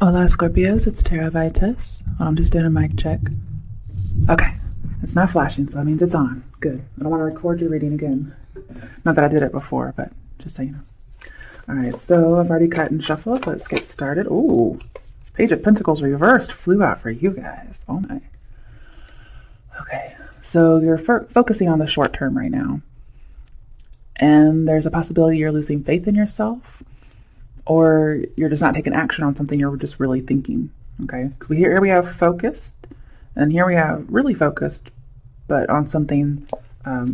Hola Scorpios, it's Tara Vitus. I'm just doing a mic check. Okay, it's not flashing, so that means it's on. Good. I don't want to record your reading again. Not that I did it before, but just so you know. Alright, so I've already cut and shuffled. Let's get started. Ooh, Page of Pentacles reversed flew out for you guys. Oh my. Okay, so you're focusing on the short term right now. And there's a possibility you're losing faith in yourself, or you're just not taking action on something you're just really thinking. Okay, because here we have focused, and here we have really focused, but on something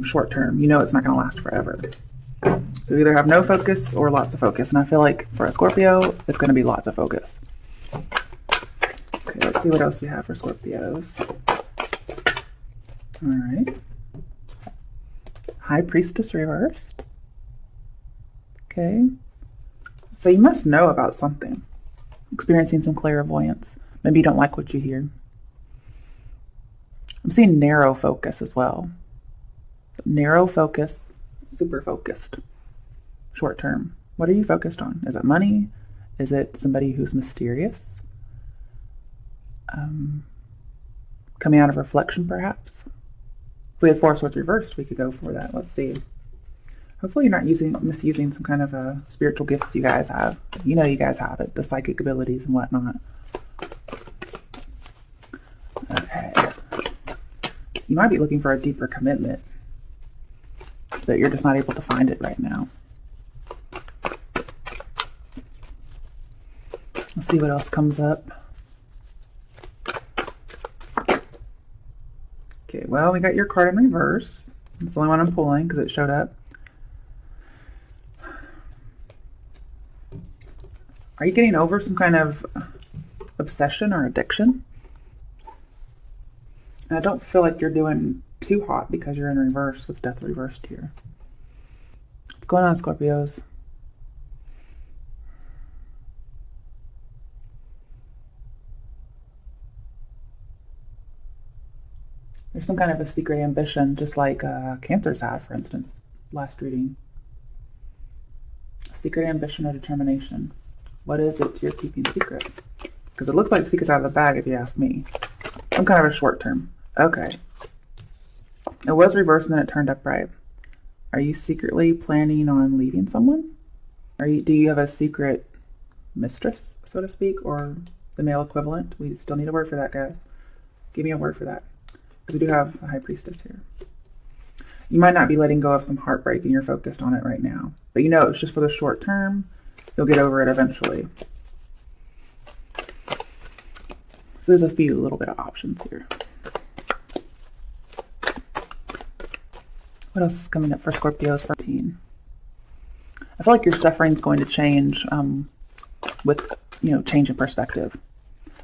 short term. You know it's not going to last forever. So either have no focus or lots of focus, and I feel like for a Scorpio, it's going to be lots of focus. Okay, let's see what else we have for Scorpios. All right. High Priestess reversed. Okay. So you must know about something. Experiencing some clairvoyance. Maybe you don't like what you hear. I'm seeing narrow focus as well. So narrow focus, super focused. Short term. What are you focused on? Is it money? Is it somebody who's mysterious? Coming out of reflection, perhaps? If we had Four Swords reversed, we could go for that. Let's see. Hopefully you're not misusing some kind of spiritual gifts you guys have. You know you guys have it, the psychic abilities and whatnot. Okay. You might be looking for a deeper commitment, but you're just not able to find it right now. Let's see what else comes up. Okay, well, we got your card in reverse. It's the only one I'm pulling because it showed up. Are you getting over some kind of obsession or addiction? And I don't feel like you're doing too hot because you're in reverse with Death reversed here. What's going on, Scorpios? There's some kind of a secret ambition, just like Cancers have, for instance, last reading. Secret ambition or determination. What is it you're keeping secret? Because it looks like the secret's out of the bag, if you ask me. Some kind of a short term. Okay. It was reversed and then it turned upright. Are you secretly planning on leaving someone? Do you have a secret mistress, so to speak, or the male equivalent? We still need a word for that, guys. Give me a word for that. Because we do have a High Priestess here. You might not be letting go of some heartbreak and you're focused on it right now. But you know it's just for the short term. You'll get over it eventually. So there's a few little bit of options here. What else is coming up for Scorpios 14? I feel like your suffering is going to change with, change in perspective.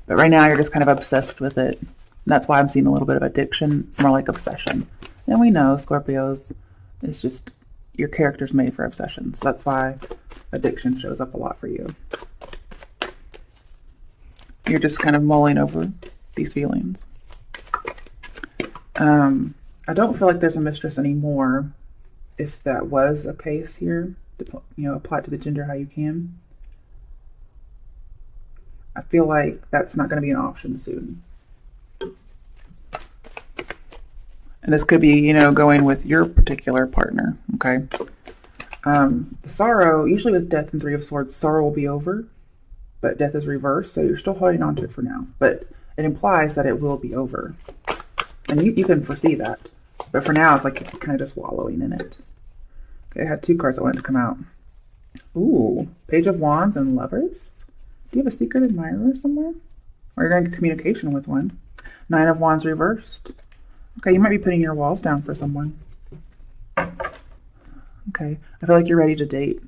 But right now you're just kind of obsessed with it. That's why I'm seeing a little bit of addiction. It's more like obsession. And we know, Scorpios, it's just your character's made for obsession. So that's why addiction shows up a lot for you. You're just kind of mulling over these feelings. I don't feel like there's a mistress anymore. If that was a case here, apply it to the gender how you can. I feel like that's not going to be an option soon. And this could be, going with your particular partner, okay? The sorrow, usually with Death and Three of Swords, sorrow will be over, but Death is reversed, so you're still holding on to it for now. But it implies that it will be over. And you can foresee that. But for now, it's like you're kind of just wallowing in it. Okay, I had two cards that wanted to come out. Ooh, Page of Wands and Lovers. Do you have a secret admirer somewhere? Or you're going to get communication with one. Nine of Wands reversed. Okay, you might be putting your walls down for someone. Okay, I feel like you're ready to date.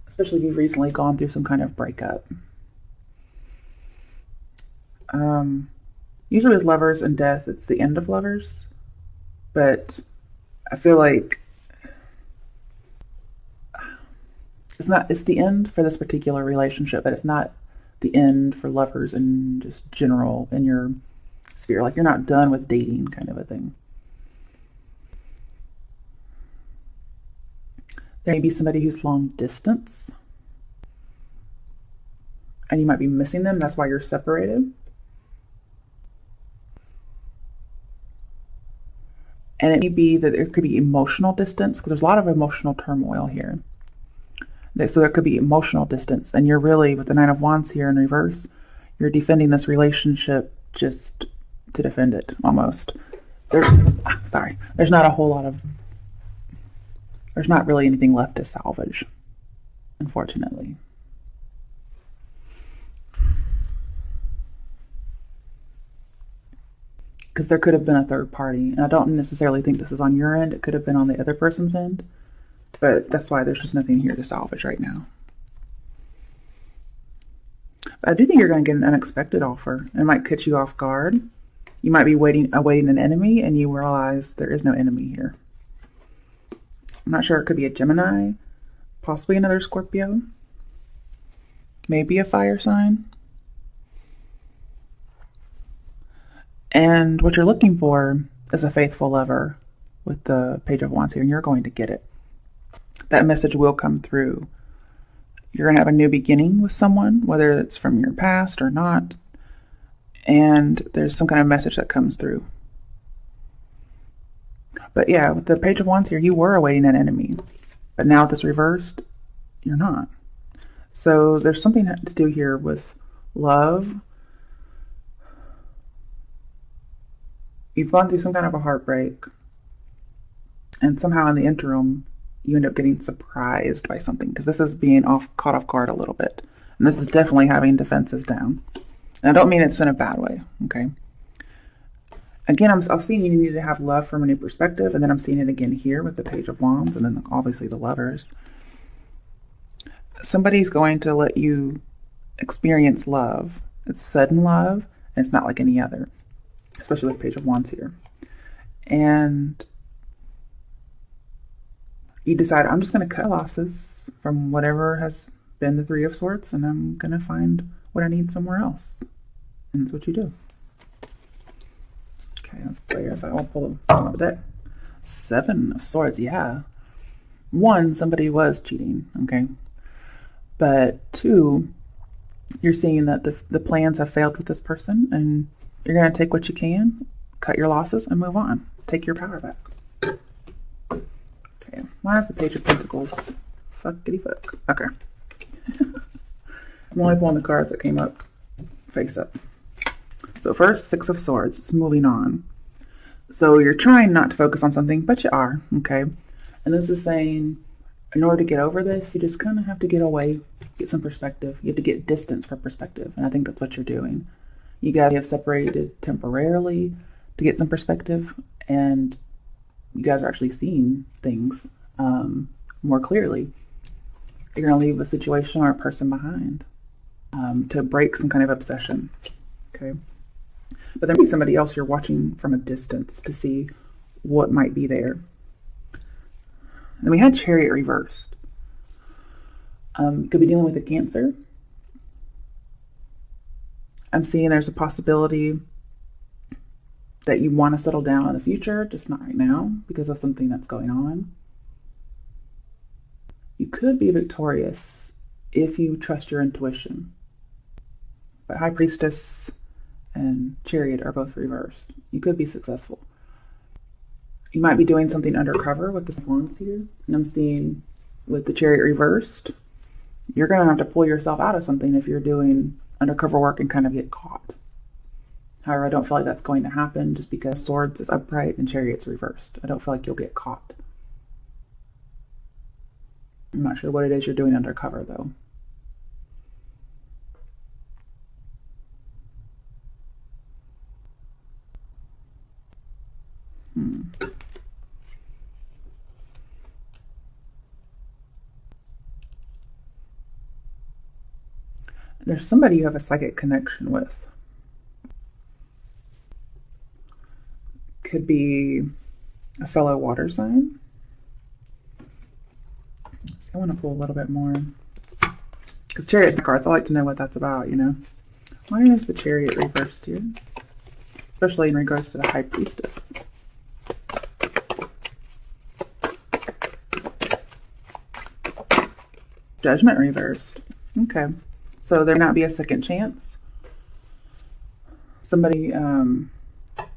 Especially if you've recently gone through some kind of breakup. Usually with Lovers and Death, it's the end of Lovers. But I feel like it's the end for this particular relationship, but it's not the end for Lovers in just general in your sphere. Like you're not done with dating, kind of a thing. There may be somebody who's long distance. and you might be missing them. That's why you're separated. And it may be that there could be emotional distance, because there's a lot of emotional turmoil here. So there could be emotional distance, and you're really, with the Nine of Wands here in reverse, you're defending this relationship just to defend it, almost. There's not a whole lot of, there's not really anything left to salvage, unfortunately. Because there could have been a third party, and I don't necessarily think this is on your end. It could have been on the other person's end, but that's why there's just nothing here to salvage right now. But I do think you're going to get an unexpected offer. It might catch you off guard. You might be awaiting an enemy, and you realize there is no enemy here. I'm not sure. It could be a Gemini, possibly another Scorpio, maybe a fire sign. And what you're looking for is a faithful lover with the Page of Wands here, and you're going to get it. That message will come through. You're going to have a new beginning with someone, whether it's from your past or not. And there's some kind of message that comes through. But yeah, with the Page of Wands here, you were awaiting an enemy. But now with this reversed, you're not. So there's something to do here with love. You've gone through some kind of a heartbreak. And somehow in the interim, you end up getting surprised by something, because this is being caught off guard a little bit. And this is definitely having defenses down. And I don't mean it's in a bad way, okay? Again, I'm seeing you need to have love from a new perspective, and then I'm seeing it again here with the Page of Wands, and then obviously the Lovers. Somebody's going to let you experience love. It's sudden love, and it's not like any other, especially with Page of Wands here. And you decide, I'm just going to cut losses from whatever has been the Three of Swords, and I'm going to find what I need somewhere else. And that's what you do. Okay, let's play here. If I won't pull the deck. Seven of Swords, yeah. One, somebody was cheating, okay? But two, you're seeing that the plans have failed with this person, and you're going to take what you can, cut your losses, and move on. Take your power back. Okay, why is the Page of Pentacles? Fuckity fuck. Okay. I'm only pulling the cards that came up face up. So first, Six of Swords. It's moving on. So you're trying not to focus on something, but you are, okay? And this is saying, in order to get over this, you just kind of have to get away, get some perspective. You have to get distance for perspective, and I think that's what you're doing. You guys have separated temporarily to get some perspective, and you guys are actually seeing things more clearly. You're going to leave a situation or a person behind to break some kind of obsession, okay? But there may be somebody else you're watching from a distance to see what might be there. Then we had Chariot reversed. Could be dealing with a Cancer. I'm seeing there's a possibility that you want to settle down in the future, just not right now because of something that's going on. You could be victorious if you trust your intuition. But High Priestess and Chariot are both reversed. You could be successful. You might be doing something undercover with the Wands here. And I'm seeing with the Chariot reversed, you're going to have to pull yourself out of something if you're doing undercover work and kind of get caught. However, I don't feel like that's going to happen just because Swords is upright and Chariot's reversed. I don't feel like you'll get caught. I'm not sure what it is you're doing undercover, though. There's somebody you have a psychic connection with. Could be a fellow water sign. I want to pull a little bit more. Because Chariot's my cards, I like to know what that's about, you know. Why is the Chariot reversed here? Especially in regards to the High Priestess. Judgment reversed. Okay. So there may not be a second chance. Somebody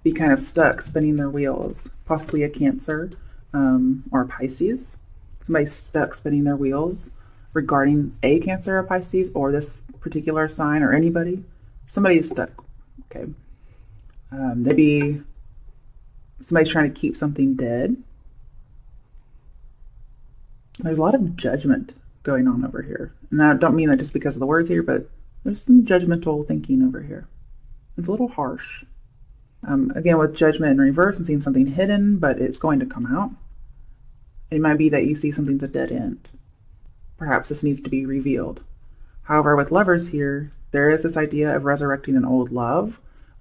be kind of stuck spinning their wheels, possibly a Cancer or a Pisces. Somebody's stuck spinning their wheels regarding a Cancer or Pisces or this particular sign or anybody. Somebody is stuck. Okay. Maybe somebody's trying to keep something dead. There's a lot of judgment going on over here. And I don't mean that just because of the words here, but there's some judgmental thinking over here. It's a little harsh. Again, with judgment in reverse, I'm seeing something hidden, but it's going to come out. It might be that you see something's a dead end. Perhaps this needs to be revealed. However, with Lovers here, there is this idea of resurrecting an old love.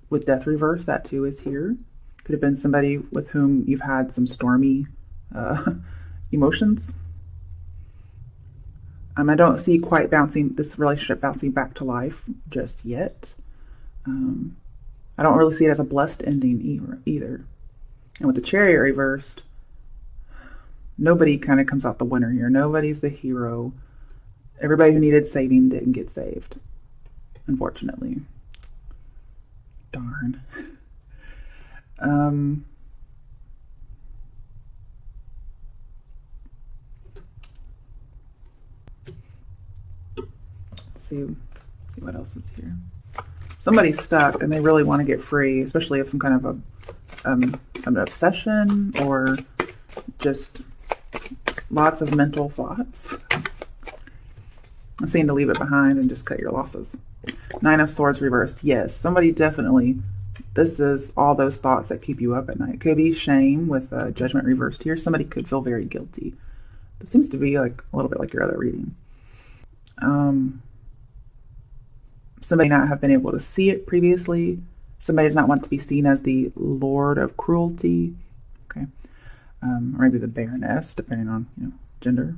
With Death reverse, that too is here. Could have been somebody with whom you've had some stormy emotions. I don't see quite this relationship bouncing back to life just yet. I don't really see it as a blessed ending either. And with the Chariot reversed, nobody kind of comes out the winner here. Nobody's the hero. Everybody who needed saving didn't get saved, unfortunately. Darn. Let's see what else is here. Somebody's stuck and they really want to get free, especially if some kind of an obsession or just lots of mental thoughts. I'm saying to leave it behind and just cut your losses. 9 of Swords reversed. Yes, somebody definitely, this is all those thoughts that keep you up at night. Could be shame with Judgment reversed here. Somebody could feel very guilty. This seems to be like a little bit like your other reading. Somebody not have been able to see it previously. Somebody does not want to be seen as the Lord of Cruelty. Okay. Or maybe the Baroness, depending on, gender.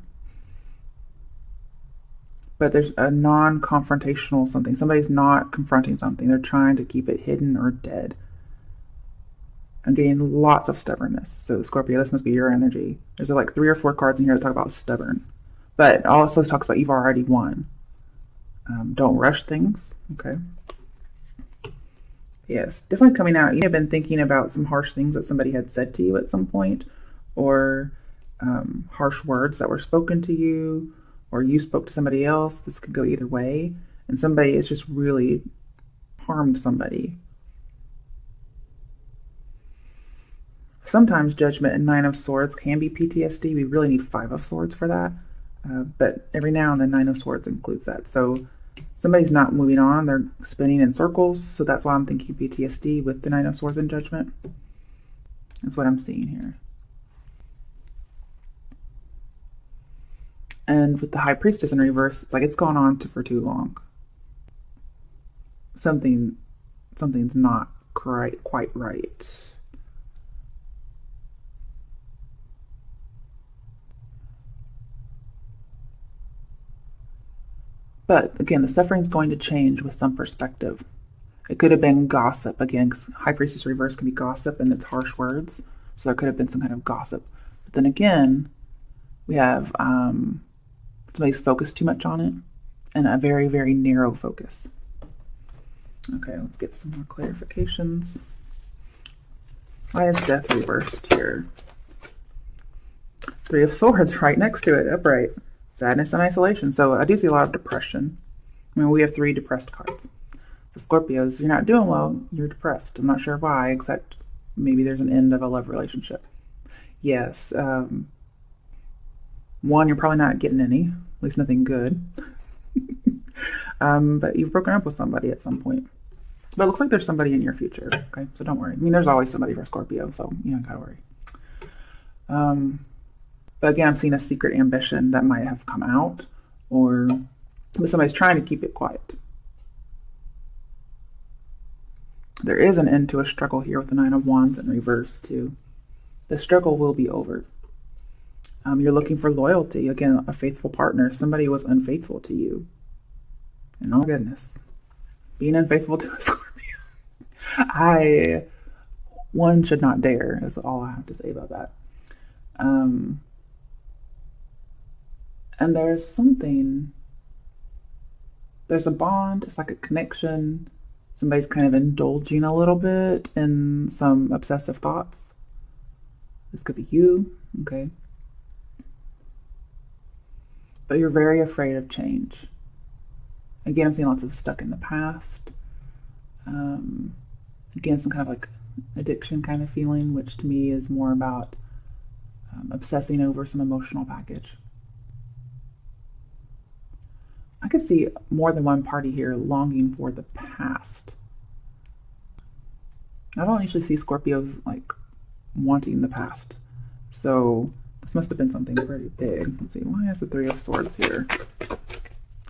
But there's a non-confrontational something. Somebody's not confronting something. They're trying to keep it hidden or dead. I'm getting lots of stubbornness. So Scorpio, this must be your energy. There's like 3 or 4 cards in here that talk about stubborn. But it also talks about you've already won. Don't rush things. Okay. Yes, definitely coming out. You may have been thinking about some harsh things that somebody had said to you at some point, or harsh words that were spoken to you, or you spoke to somebody else. This could go either way. And somebody has just really harmed somebody. Sometimes Judgment and 9 of Swords can be PTSD. We really need 5 of Swords for that. But every now and then 9 of Swords includes that. So somebody's not moving on. They're spinning in circles. So that's why I'm thinking PTSD with the 9 of Swords and Judgment. That's what I'm seeing here. And with the High Priestess in reverse, it's like it's gone on for too long. Something's not quite right. But again, the suffering's going to change with some perspective. It could have been gossip, again, because High Priestess reverse can be gossip and it's harsh words. So there could have been some kind of gossip. But then again, we have somebody's focused too much on it and a very, very narrow focus. Okay, let's get some more clarifications. Why is Death reversed here? 3 of Swords right next to it, upright. Sadness and isolation. So I do see a lot of depression. I mean, we have 3 depressed cards. The Scorpios, you're not doing well, you're depressed. I'm not sure why, except maybe there's an end of a love relationship. Yes. 1, you're probably not getting any, at least nothing good. But you've broken up with somebody at some point. But it looks like there's somebody in your future, okay? So don't worry. I mean, there's always somebody for Scorpio, so you don't gotta worry. But again, I'm seeing a secret ambition that might have come out, or somebody's trying to keep it quiet. There is an end to a struggle here with the 9 of Wands in reverse too. The struggle will be over. You're looking for loyalty. Again, a faithful partner. Somebody was unfaithful to you. And oh goodness, being unfaithful to a Scorpio. One should not dare, is all I have to say about that. And there's something there's a bond. It's like a connection. Somebody's kind of indulging a little bit in some obsessive thoughts. This could be you, okay? But you're very afraid of change. Again, I'm seeing lots of stuck in the past. Again, some kind of like addiction kind of feeling, which to me is more about obsessing over some emotional baggage. I could see more than one party here longing for the past. I don't usually see Scorpios like wanting the past. So this must have been something pretty big. Let's see, why is the Three of Swords here?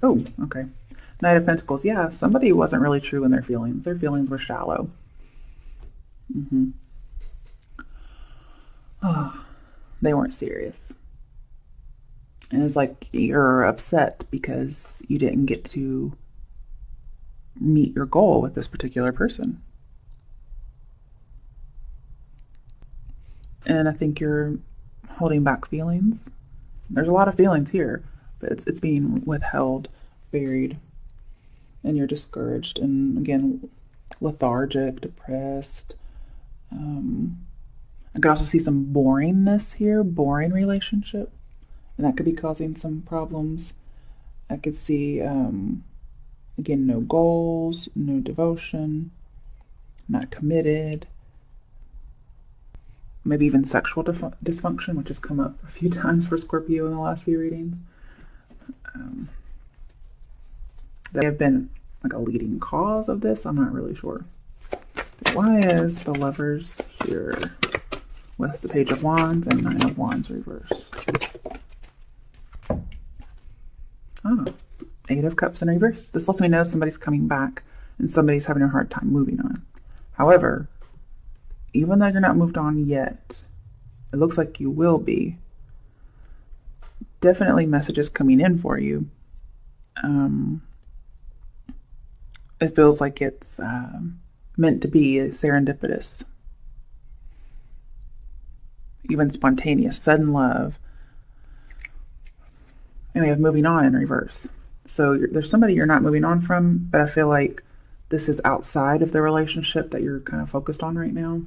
Oh, okay. Knight of Pentacles. Yeah, somebody wasn't really true in their feelings. Their feelings were shallow. Oh, they weren't serious. And it's like you're upset because you didn't get to meet your goal with this particular person. And I think you're holding back feelings. There's a lot of feelings here, but it's being withheld, buried, and you're discouraged and, again, lethargic, depressed. I could also see some boringness here, boring relationship, and that could be causing some problems. I could see, again, no goals, no devotion, not committed, maybe even sexual dysfunction, which has come up a few times for Scorpio in the last few readings. They have been like a leading cause of this. I'm not really sure. But why is the Lovers here with the Page of Wands and Nine of Wands reversed? Oh, Eight of Cups in reverse. This lets me know somebody's coming back and somebody's having a hard time moving on. However, even though you're not moved on yet, it looks like you will be. Definitely messages coming in for you. It feels like it's meant to be serendipitous. Even spontaneous, sudden love. And we have moving on in reverse. So there's somebody you're not moving on from, but I feel like this is outside of the relationship that you're kind of focused on right now.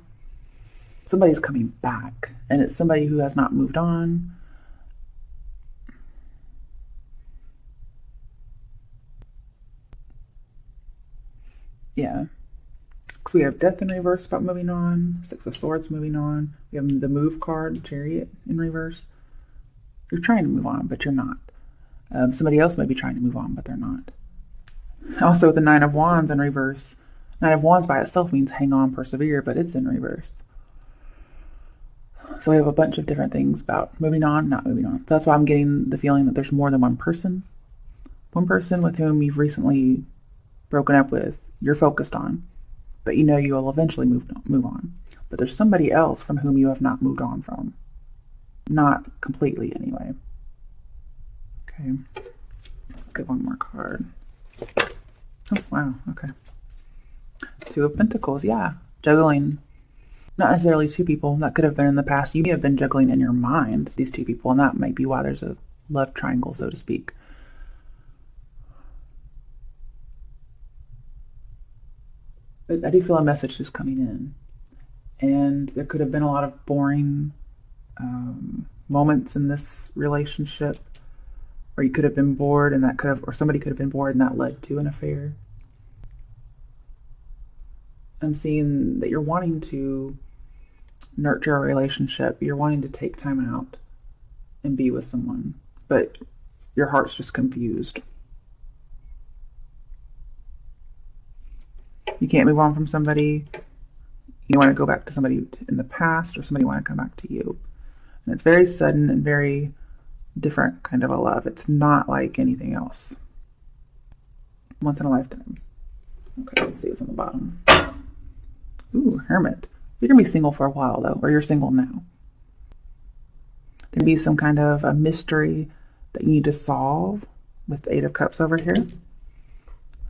Somebody's coming back, and it's somebody who has not moved on. Yeah. Because we have Death in reverse about moving on, Six of Swords moving on. We have the Move card, Chariot in reverse. You're trying to move on, but you're not. Somebody else may be trying to move on, but they're not. Also, the Nine of Wands in reverse. Nine of Wands by itself means hang on, persevere, but it's in reverse. So we have a bunch of different things about moving on, not moving on. That's why I'm getting the feeling that there's more than one person. One person with whom you've recently broken up with, you're focused on, but you know you will eventually move on. But there's somebody else from whom you have not moved on from. Not completely, anyway. Okay. Let's get one more card. Oh, wow. Okay. Two of Pentacles. Yeah. Juggling. Not necessarily two people. That could have been in the past. You may have been juggling in your mind these two people, and that might be why there's a love triangle, so to speak. But I do feel a message just coming in. And there could have been a lot of boring moments in this relationship, or you could have been bored and that could have, or somebody could have been bored and that led to an affair. I'm seeing that you're wanting to nurture a relationship. You're wanting to take time out and be with someone, but your heart's just confused. You can't move on from somebody. You want to go back to somebody in the past, or somebody want to come back to you. And it's very sudden and very different kind of a love. It's not like anything else. Once in a lifetime. Okay, let's see what's on the bottom. Ooh, Hermit. So you're going to be single for a while, though, or you're single now. There may be some kind of a mystery that you need to solve with the Eight of Cups over here.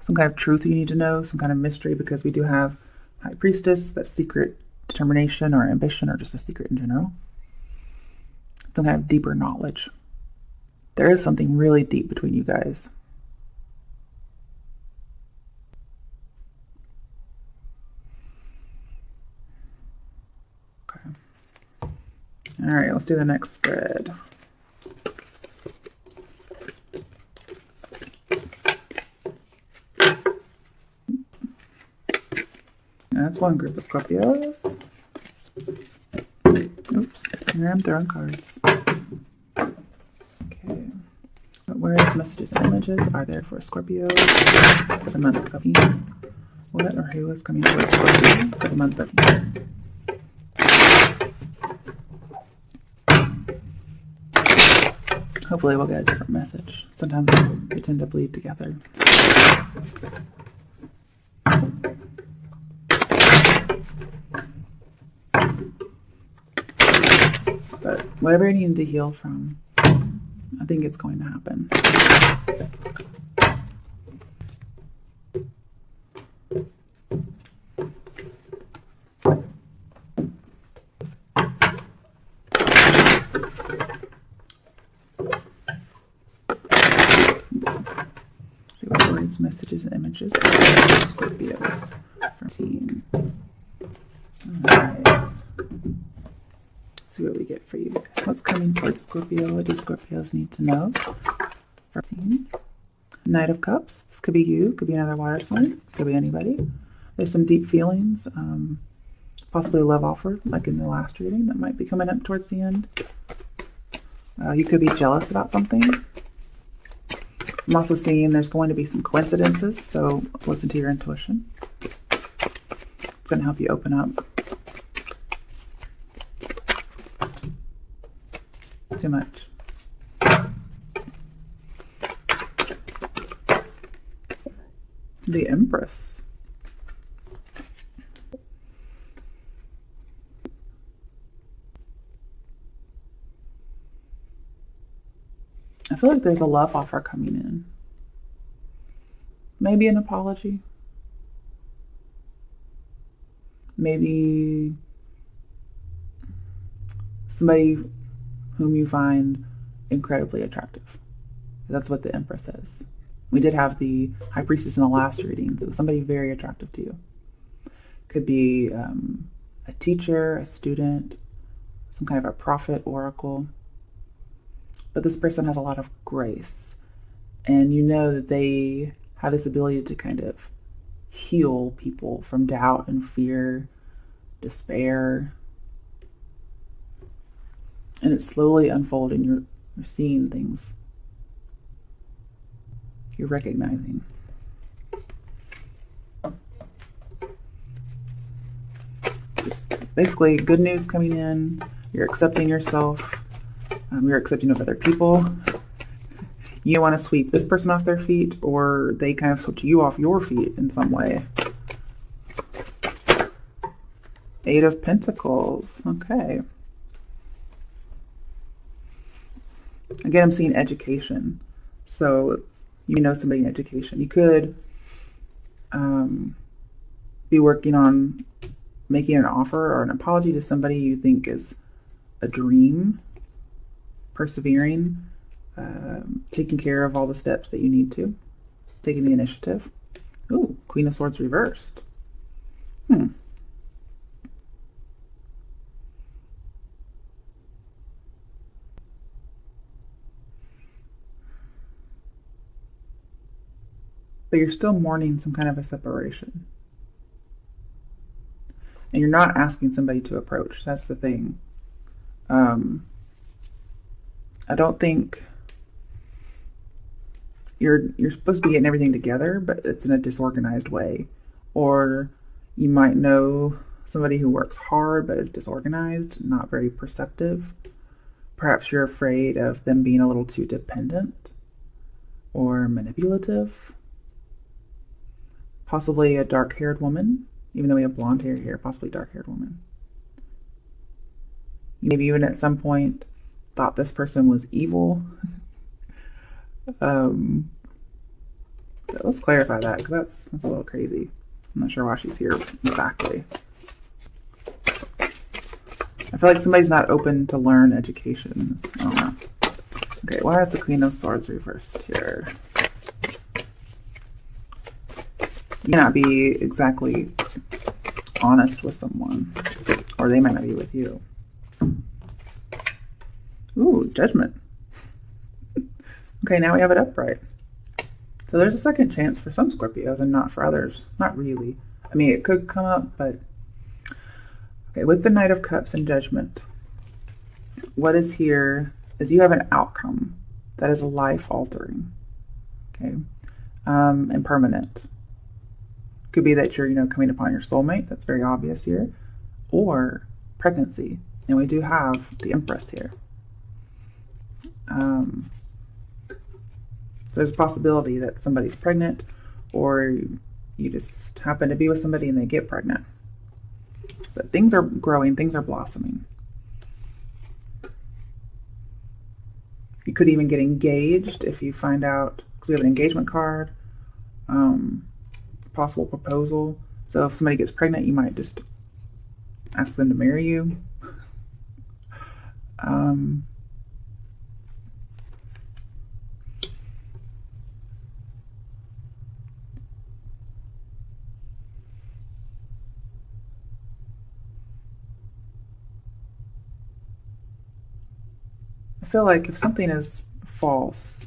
Some kind of truth you need to know, some kind of mystery, because we do have High Priestess, that secret determination or ambition, or just a secret in general. Some kind of deeper knowledge. There is something really deep between you guys. All right, let's do the next spread. That's one group of Scorpios. Oops, here I'm throwing cards. Okay. What words, messages, and images are there for Scorpio for the month of June? What or who is coming towards Scorpio for the month of June? Hopefully we'll get a different message. Sometimes they tend to bleed together. But whatever you need to heal from, I think it's going to happen. See what words, messages, and images are for Scorpios from team. Alright. See what we get for you guys. What's coming towards Scorpio? What do Scorpios need to know? 14. Knight of Cups. This could be you. Could be another water sign. Could be anybody. There's some deep feelings. Possibly a love offer, like in the last reading, that might be coming up towards the end. You could be jealous about something. I'm also seeing there's going to be some coincidences, so listen to your intuition. It's going to help you open up. Too much. The Empress. I feel like there's a love offer coming in. Maybe an apology. Maybe somebody whom you find incredibly attractive. That's what the Empress is. We did have the High Priestess in the last reading, so somebody very attractive to you. Could be a teacher, a student, some kind of a prophet, oracle. But this person has a lot of grace, and you know that they have this ability to kind of heal people from doubt and fear, despair. And it's slowly unfolding. You're seeing things. You're recognizing. Just basically good news coming in. You're accepting yourself. You're accepting of other people. You want to sweep this person off their feet, or they kind of sweep you off your feet in some way. Eight of Pentacles. Okay. Again, I'm seeing education. So you know somebody in education. You could be working on making an offer or an apology to somebody you think is a dream. Persevering, taking care of all the steps that you need to, taking the initiative. Ooh, Queen of Swords reversed. But you're still mourning some kind of a separation. And you're not asking somebody to approach. That's the thing. I don't think you're supposed to be getting everything together, but it's in a disorganized way. Or you might know somebody who works hard but is disorganized, not very perceptive. Perhaps you're afraid of them being a little too dependent or manipulative. Possibly a dark-haired woman, even though we have blonde hair here, possibly dark-haired woman. Maybe even at some point thought this person was evil. Let's clarify that, because that's a little crazy. I'm not sure why she's here exactly. I feel like somebody's not open to learn education. I don't know. Okay, why is the Queen of Swords reversed here? You may not be exactly honest with someone, or they might not be with you. Ooh, Judgment. Okay, now we have it upright. So there's a second chance for some Scorpios and not for others. Not really. I mean, it could come up, but... Okay, with the Knight of Cups and Judgment, what is here is you have an outcome that is life-altering, okay, and permanent. Could be that you're, coming upon your soulmate. That's very obvious here. Or pregnancy. And we do have the Empress here. So there's a possibility that somebody's pregnant, or you just happen to be with somebody and they get pregnant. But things are growing, things are blossoming. You could even get engaged if you find out, because we have an engagement card, possible proposal. So if somebody gets pregnant, you might just ask them to marry you. I feel like if something is false,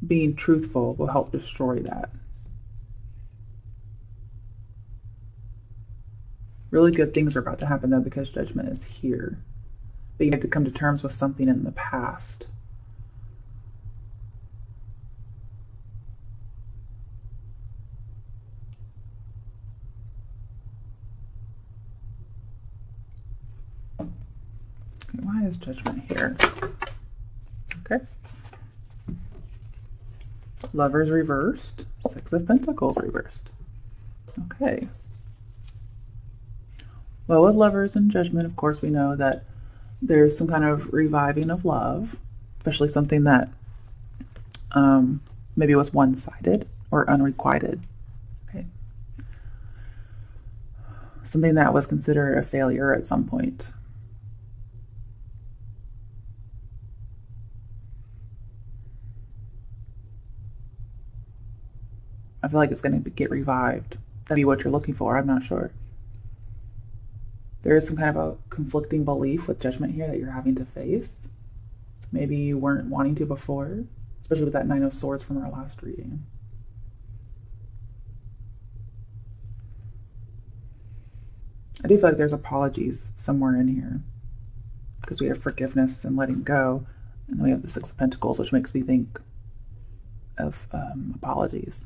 being truthful will help destroy that. Really good things are about to happen though, because Judgment is here. But you have to come to terms with something in the past. Okay, why is Judgment here? Okay. Lovers reversed. Six of Pentacles reversed. Okay. Well, with Lovers and Judgment, of course, we know that there's some kind of reviving of love, especially something that maybe was one-sided or unrequited. Okay. Something that was considered a failure at some point. I feel like it's going to get revived. That'd be what you're looking for. I'm not sure. There is some kind of a conflicting belief with Judgment here that you're having to face. Maybe you weren't wanting to before, especially with that Nine of Swords from our last reading. I do feel like there's apologies somewhere in here, because we have forgiveness and letting go, and then we have the Six of Pentacles, which makes me think of apologies.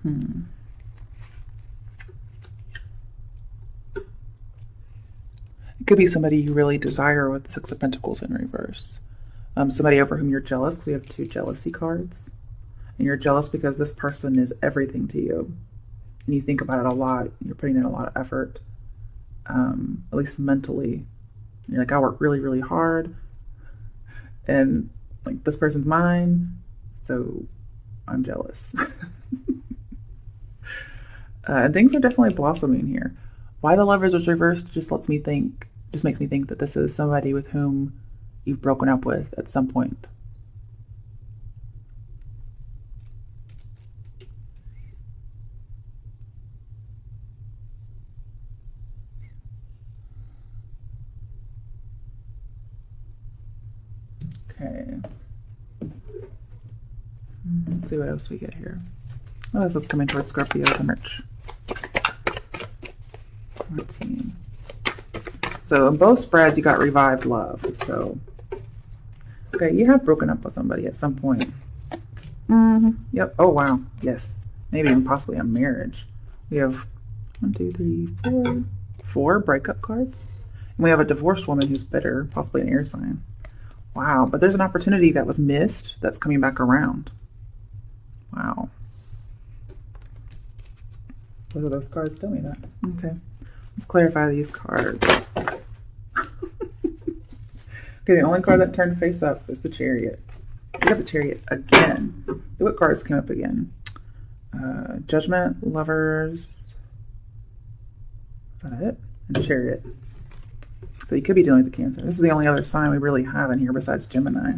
It could be somebody you really desire with the Six of Pentacles in reverse. Somebody over whom you're jealous, because we have two jealousy cards. And you're jealous because this person is everything to you. And you think about it a lot. You're putting in a lot of effort, at least mentally. You're like, I work really, really hard. And like, this person's mine, so I'm jealous. And things are definitely blossoming here. Why the Lovers was reversed just makes me think that this is somebody with whom you've broken up with at some point. Okay. Let's see what else we get here. What else is coming towards Scorpios in March? 14. So in both spreads, you got revived love. So, okay, you have broken up with somebody at some point. Yep. Oh, wow. Yes. Maybe even possibly a marriage. We have 1, 2, 3, 4 breakup cards. And we have a divorced woman who's bitter, possibly an air sign. Wow. But there's an opportunity that was missed that's coming back around. Wow. What do those cards tell me that? Okay. Let's clarify these cards. Okay, the only card that turned face up is the Chariot. We got the Chariot again. See what cards came up again. Judgment, Lovers. Is that it? And Chariot. So you could be dealing with the Cancer. This is the only other sign we really have in here besides Gemini.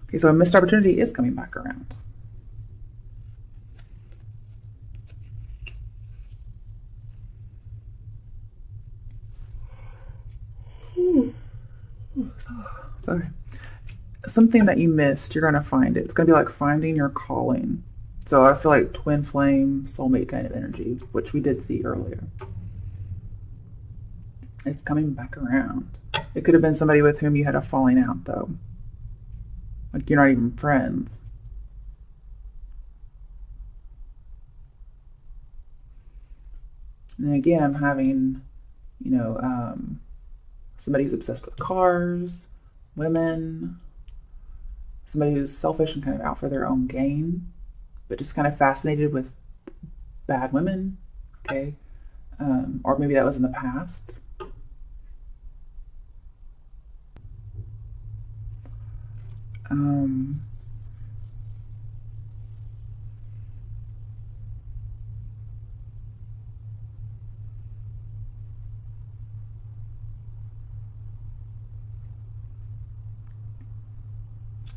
Okay, so a missed opportunity is coming back around. Sorry. Something that you missed, you're going to find it. It's going to be like finding your calling. So I feel like twin flame, soulmate kind of energy, which we did see earlier. It's coming back around. It could have been somebody with whom you had a falling out, though. Like you're not even friends. And then again, I'm having, somebody who's obsessed with cars, women, somebody who's selfish and kind of out for their own gain, but just kind of fascinated with bad women, okay? Or maybe that was in the past.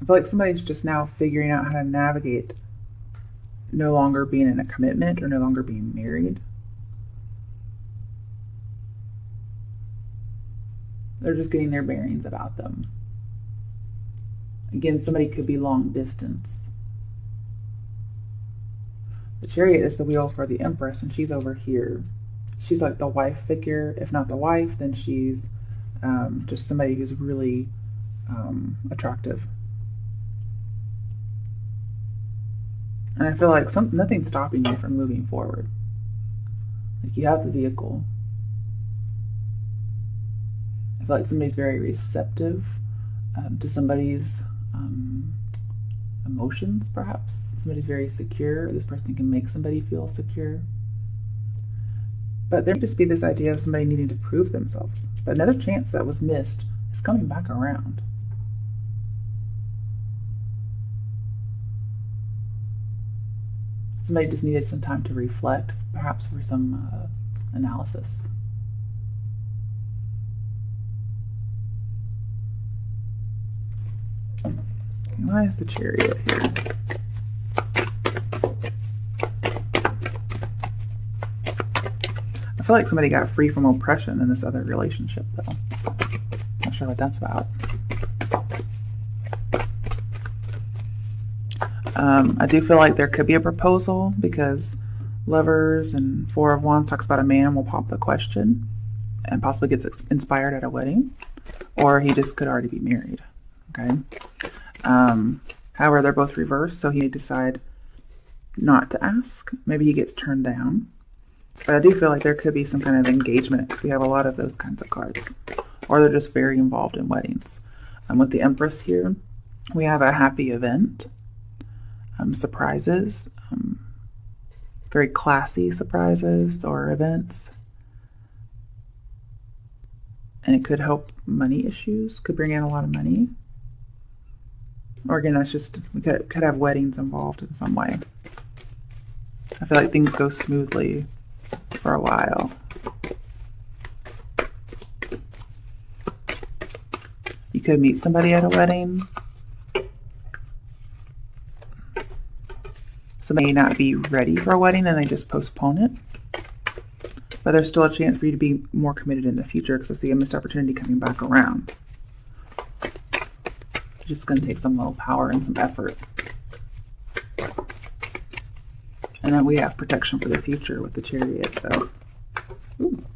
I feel like somebody's just now figuring out how to navigate no longer being in a commitment or no longer being married. They're just getting their bearings about them. Again, somebody could be long distance. The Chariot is the wheel for the Empress, and she's over here. She's like the wife figure. If not the wife, then she's just somebody who's really attractive. And I feel like nothing's stopping you from moving forward. Like you have the vehicle. I feel like somebody's very receptive to somebody's emotions, perhaps. Somebody's very secure. This person can make somebody feel secure. But there may just be this idea of somebody needing to prove themselves. But another chance that was missed is coming back around. Somebody just needed some time to reflect, perhaps for some analysis. Why is the Chariot here? I feel like somebody got free from oppression in this other relationship, though. Not sure what that's about. I do feel like there could be a proposal because Lovers and Four of Wands talks about a man will pop the question and possibly gets inspired at a wedding, or he just could already be married. Okay. However, they're both reversed, so he may decide not to ask. Maybe he gets turned down. But I do feel like there could be some kind of engagement because we have a lot of those kinds of cards, or they're just very involved in weddings. With the Empress here, we have a happy event. Surprises, very classy surprises or events. And it could help money issues, could bring in a lot of money. Or again, that's just, we could have weddings involved in some way. I feel like things go smoothly for a while. You could meet somebody at a wedding. Somebody may not be ready for a wedding and they just postpone it. But there's still a chance for you to be more committed in the future because I see a missed opportunity coming back around. It's just going to take some willpower and some effort. And then we have protection for the future with the Chariot. So,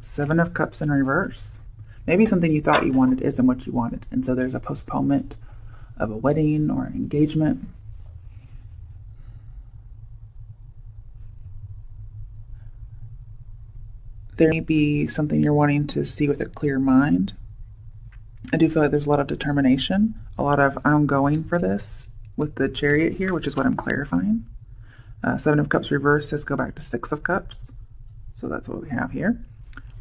Seven of Cups in reverse. Maybe something you thought you wanted isn't what you wanted. And so there's a postponement of a wedding or an engagement. There may be something you're wanting to see with a clear mind. I do feel like there's a lot of determination, a lot of I'm going for this with the Chariot here, which is what I'm clarifying. Seven of Cups reverse says go back to Six of Cups. So that's what we have here.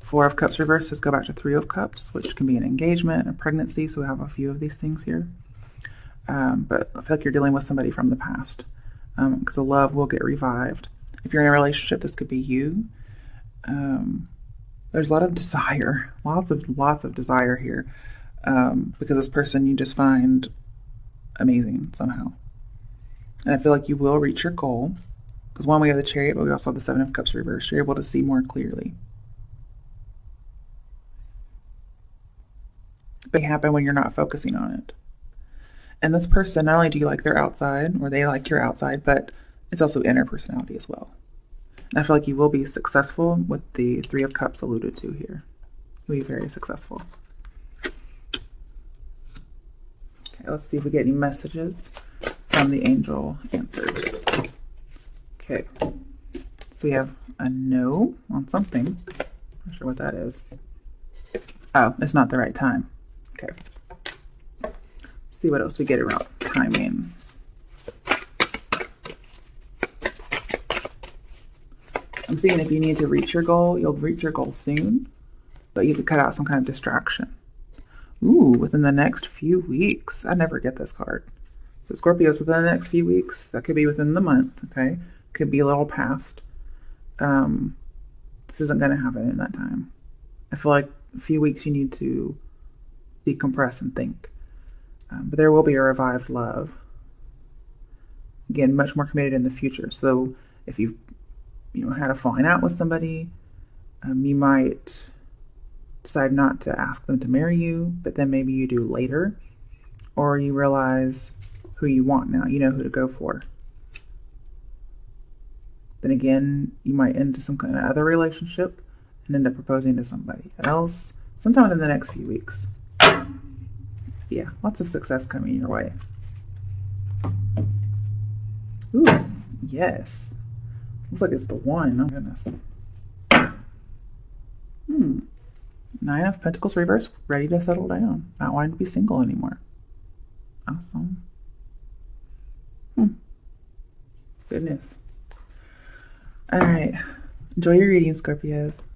Four of Cups reverse says go back to Three of Cups, which can be an engagement, a pregnancy. So we have a few of these things here. But I feel like you're dealing with somebody from the past because the love will get revived. If you're in a relationship, this could be you. There's a lot of desire, lots of desire here, because this person you just find amazing somehow. And I feel like you will reach your goal, because one, we have the Chariot, but we also have the Seven of Cups reversed. You're able to see more clearly. They happen when you're not focusing on it. And this person, not only do you like their outside, or they like your outside, but it's also inner personality as well. And I feel like you will be successful with the Three of Cups alluded to here. You'll be very successful. Okay, let's see if we get any messages from the angel answers. Okay, so we have a no on something. Not sure what that is. Oh, it's not the right time. Okay. Let's see what else we get around timing. I'm seeing if you need to reach your goal, you'll reach your goal soon, but you have to cut out some kind of distraction. Ooh, within the next few weeks. I never get this card. So Scorpios within the next few weeks. That could be within the month, okay? Could be a little past. This isn't going to happen in that time. I feel like a few weeks you need to decompress and think. But there will be a revived love. Again, much more committed in the future. So if you've had a falling out with somebody, you might decide not to ask them to marry you, but then maybe you do later, or you realize who you want now. You know who to go for. Then again, you might enter some kind of other relationship and end up proposing to somebody else sometime in the next few weeks. Yeah, lots of success coming your way. Ooh, yes. Looks like it's the one. Oh, goodness. Nine of Pentacles reverse, ready to settle down. Not wanting to be single anymore. Awesome. Good news. All right. Enjoy your reading, Scorpios.